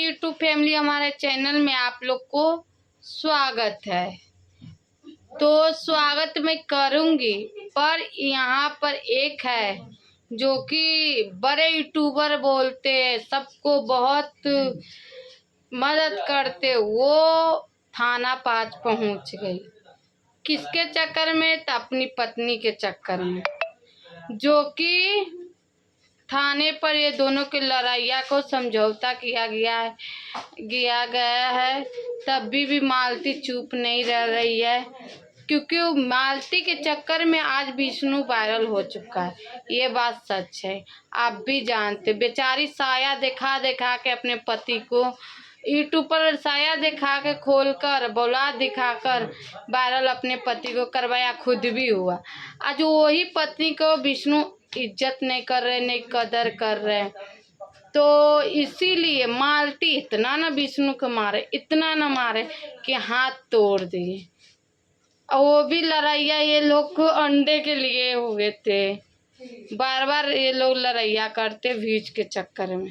YouTube family, हमारे channel में आप लोग को स्वागत है। तो स्वागत मैं करूंगी, पर यहाँ पर एक है जो कि बड़े यूट्यूबर बोलते हैं, सबको बहुत मदद करते, वो थाना 5 पहुंच गई। किसके चक्कर में? तो अपनी पत्नी के चक्कर में, जो कि थाने पर ये दोनों की लड़ाइया को समझौता किया गया है। तब भी मालती चुप नहीं रह रही है, क्योंकि मालती के चक्कर में आज विष्णु वायरल हो चुका है। ये बात सच है, आप भी जानते। बेचारी साया दिखा के अपने पति को यूट्यूब पर साया दिखा के खोलकर बौलाद दिखाकर वायरल अपने पति को करवाया, खुद भी हुआ। आज वही पत्नी को विष्णु इज्जत नहीं कर रहे, नहीं कदर कर रहे। तो इसीलिए मालती इतना ना विष्णु को मारे, इतना ना मारे कि हाथ तोड़ दिए। और वो भी लड़ाइया ये लोग को अंडे के लिए हुए थे। बार बार ये लोग लड़ाइया करते व्यूज के चक्कर में।